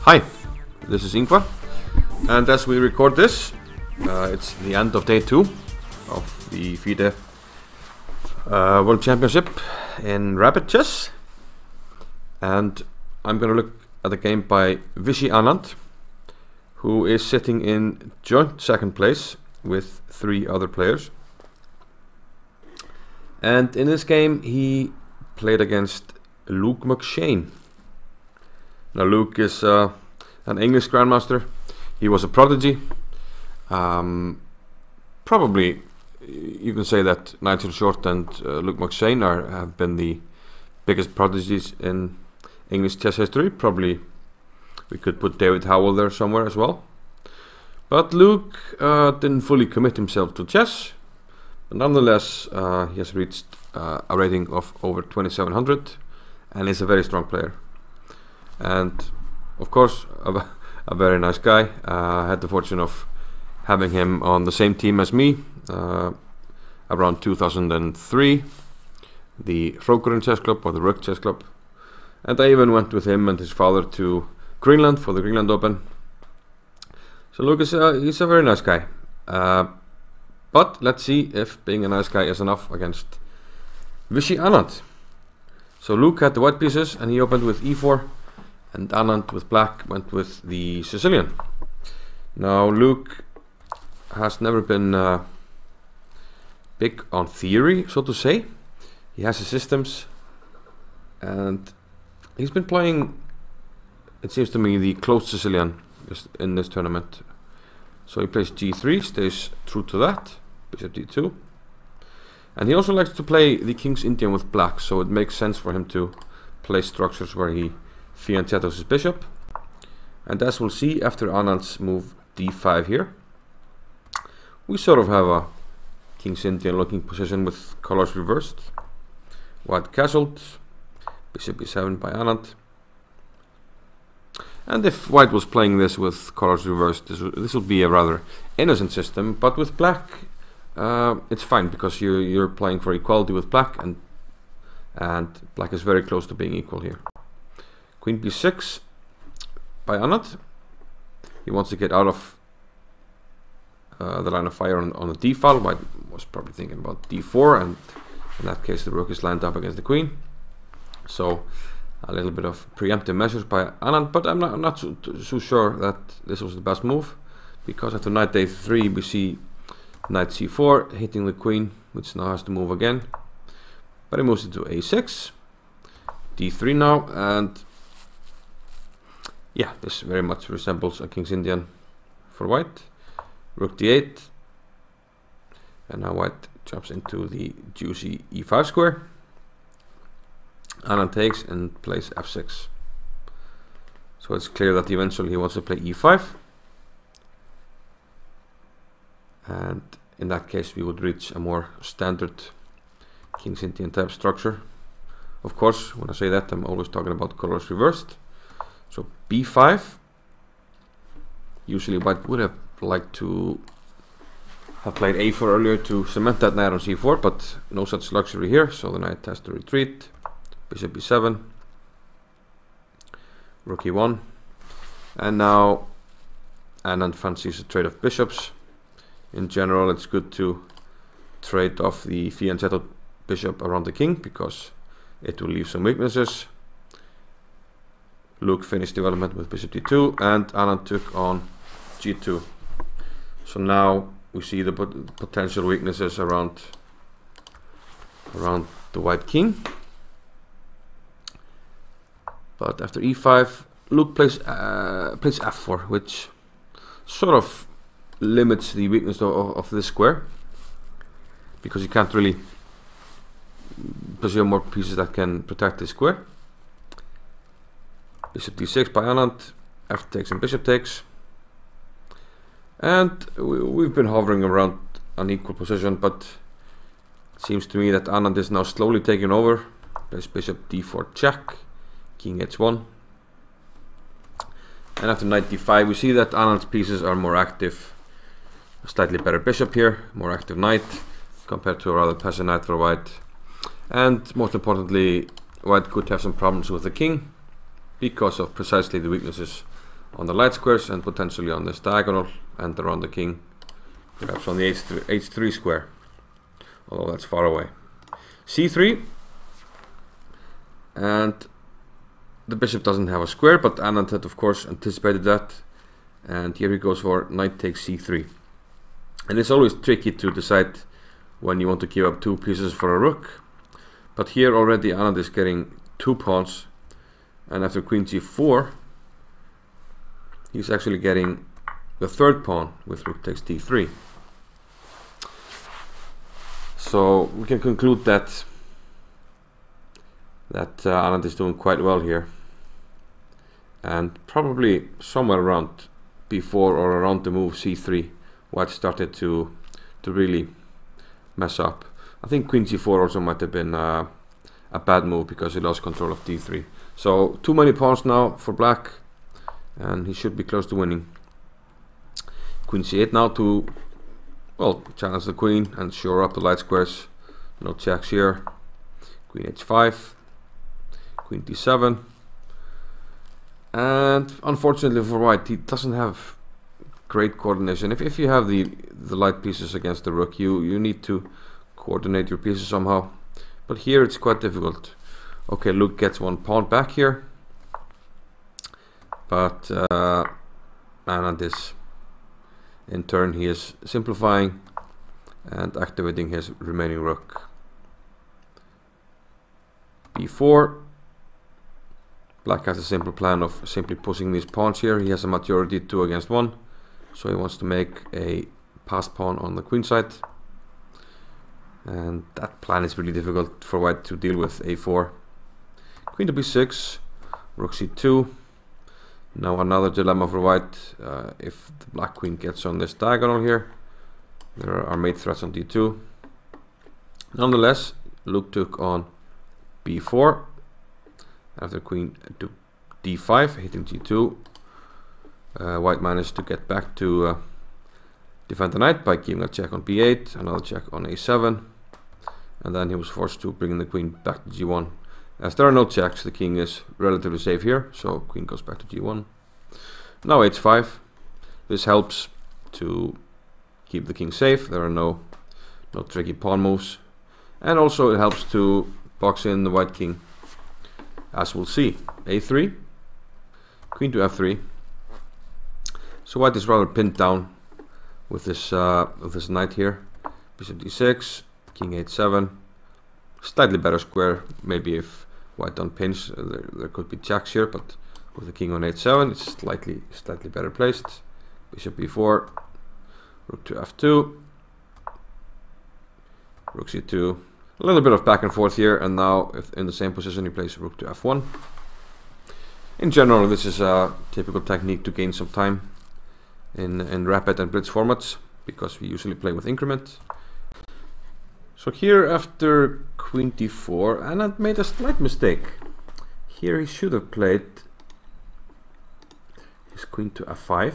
Hi, this is Ingvar, and as we record this, it's the end of day 2 of the FIDE World Championship in rapid chess, and I'm going to look at a game by Vishy Anand, who is sitting in joint second place with 3 other players. And in this game he played against Luke McShane. Now Luke is an English grandmaster. He was a prodigy. Probably you can say that Nigel Short and Luke McShane have been the biggest prodigies in English chess history. Probably we could put David Howell there somewhere as well. But Luke didn't fully commit himself to chess. But nonetheless, he has reached a rating of over 2700 and is a very strong player. And of course, a very nice guy. I had the fortune of having him on the same team as me around 2003, the Hrókurinn Chess Club, or the Rugg Chess Club. And I even went with him and his father to Greenland for the Greenland Open. So Luke is he's a very nice guy. But let's see if being a nice guy is enough against Vishy Anand. So Luke had the white pieces and he opened with e4, and Anand with black went with the Sicilian. Now Luke has never been big on theory, so to say. He has his systems, and he's been playing, it seems to me, the closed Sicilian in this tournament. So he plays g3, stays true to that, bishop d2. And he also likes to play the King's Indian with black, so it makes sense for him to play structures where he fianchettos his bishop. And as we'll see after Anand's move d5 here, we sort of have a King's Indian looking position with colors reversed. White castled, bishop e7 by Anand. And if white was playing this with colors reversed, this will be a rather innocent system. But with black, it's fine, because you're playing for equality with black, and black is very close to being equal here. Queen b6 by Anand. He wants to get out of the line of fire on the d file. White was probably thinking about d4, and in that case the rook is lined up against the queen. So a little bit of preemptive measures by Anand, but I'm not so sure that this was the best move, because after knight a3 we see knight c4 hitting the queen, which now has to move again. But he moves it to a6, d3 now, and yeah, this very much resembles a King's Indian for white. Rook d8, and now white jumps into the juicy e5 square. Anand takes and plays f6. So it's clear that eventually he wants to play e5. And in that case we would reach a more standard King's Indian type structure. Of course, when I say that, I'm always talking about colors reversed. So b5. Usually white would have liked to have played a4 earlier to cement that knight on c4, but no such luxury here, so the knight has to retreat. Bishop b7, rook e1, and now Anand fancies a trade of bishops. In general, it's good to trade off the fianchetto bishop around the king, because it will leave some weaknesses. Luke finished development with bishop d2, and Anand took on g2. So now we see the potential weaknesses around the white king. But after e5, Luke plays f4, which sort of limits the weakness of this square, because you can't really position more pieces that can protect this square. Bishop d6 by Anand, f takes and bishop takes. And we've been hovering around an equal position, but it seems to me that Anand is now slowly taking over. Plays bishop d4 check, king h1. And after knight d5 we see that Anand's pieces are more active. A slightly better bishop here, more active knight, compared to a rather passive knight for white. And most importantly, white could have some problems with the king, because of precisely the weaknesses on the light squares and potentially on this diagonal and around the king, perhaps on the h3 square, although that's far away. c3, and the bishop doesn't have a square, but Anand had of course anticipated that, and here he goes for knight takes c3. And it's always tricky to decide when you want to give up 2 pieces for a rook, but here already Anand is getting 2 pawns, and after queen g4 he's actually getting the 3rd pawn with rook takes d3. So we can conclude that Anand is doing quite well here, and probably somewhere around before or around the move c3 white started to really mess up. I think queen g4 also might have been a bad move because he lost control of d3. So too many pawns now for black, and he should be close to winning. Queen c8 now to, well, challenge the queen and shore up the light squares. No checks here. Queen h5, queen d7, and unfortunately for white, he doesn't have great coordination. If you have the light pieces against the rook, you need to coordinate your pieces somehow, but here it's quite difficult. Okay, Luke gets 1 pawn back here, but Anand is, in turn, he is simplifying and activating his remaining rook. b4. Black has a simple plan of simply pushing these pawns here. He has a majority 2 against 1, so he wants to make a passed pawn on the queen side, and that plan is really difficult for white to deal with. a4, queen to b6, rook c2. Now another dilemma for white. If the black queen gets on this diagonal here, there are mate threats on d2. Nonetheless, Luke took on b4 after queen to d5, hitting g2. White managed to get back to defend the knight by giving a check on b8, another check on a7, and then he was forced to bring the queen back to g1. As there are no checks, the king is relatively safe here, so queen goes back to g1. Now h5. This helps to keep the king safe. There are no tricky pawn moves, and also it helps to box in the white king, as we'll see. a3, queen to f3. So white is rather pinned down with this knight here. Bishop d6, king h7. Slightly better square. Maybe if white don't pinch, there could be checks here, but with the king on h7, it's slightly better placed. Bishop b4, rook to f2, rook c2. A little bit of back and forth here, and now if in the same position he plays rook to f1. In general, this is a typical technique to gain some time in rapid and blitz formats, because we usually play with increment. So here after queen d4, Anand made a slight mistake. Here he should have played his queen to f5,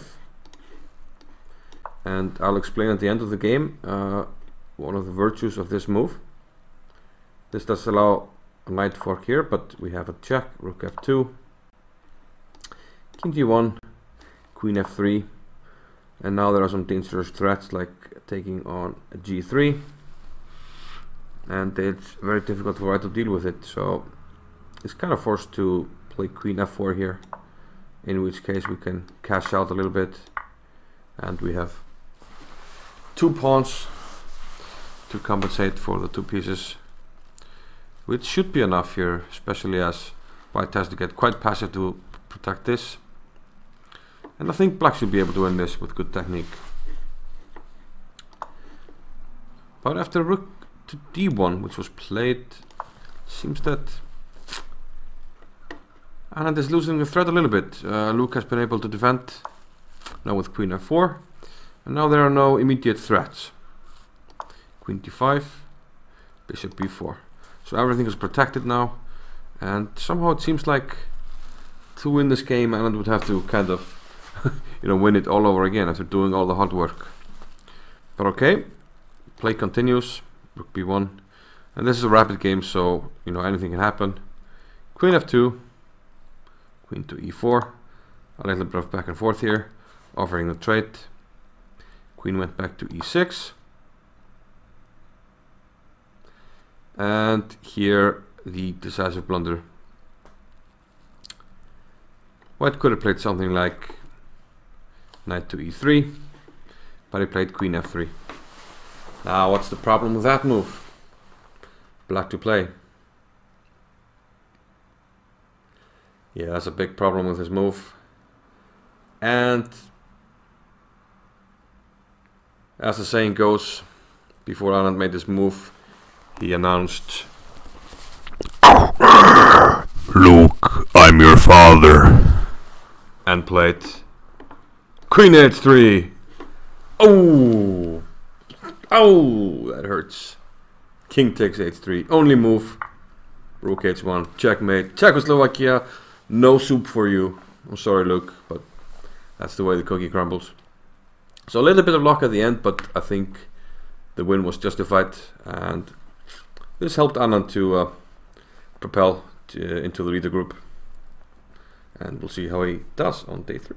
and I'll explain at the end of the game one of the virtues of this move. This does allow a knight fork here, but we have a check, rook f2, king g1, queen f3, and now there are some dangerous threats like taking on a g3, and it's very difficult for white to deal with it, so it's kind of forced to play queen f4 here, in which case we can cash out a little bit, and we have 2 pawns to compensate for the 2 pieces, which should be enough here, especially as white has to get quite passive to protect this. And I think black should be able to win this with good technique. But after rook to d1, which was played, seems that Anand is losing the thread a little bit. Luke has been able to defend now with queen f4, and now there are no immediate threats. Queen d5, bishop b4. So everything is protected now, and somehow it seems like to win this game Anand would have to kind of win it all over again after doing all the hard work. But okay, play continues. Rook b1, and this is a rapid game, so anything can happen. Queen f2, queen to e4. A little bit of back and forth here, offering the trade. Queen went back to e6. And here the decisive blunder. White could have played something like knight to e3, but he played queen f3. Now what's the problem with that move? Black to play. Yeah, that's a big problem with his move. And as the saying goes, before Anand made this move, he announced, "Luke, I'm your father," and played queen h3. Oh, that hurts. King takes h3. Only move. Rook h1. Checkmate. Czechoslovakia. No soup for you. I'm sorry, Luke, but that's the way the cookie crumbles. So a little bit of luck at the end, but I think the win was justified, and this helped Anand to propel into the leader group. And we'll see how he does on day 3.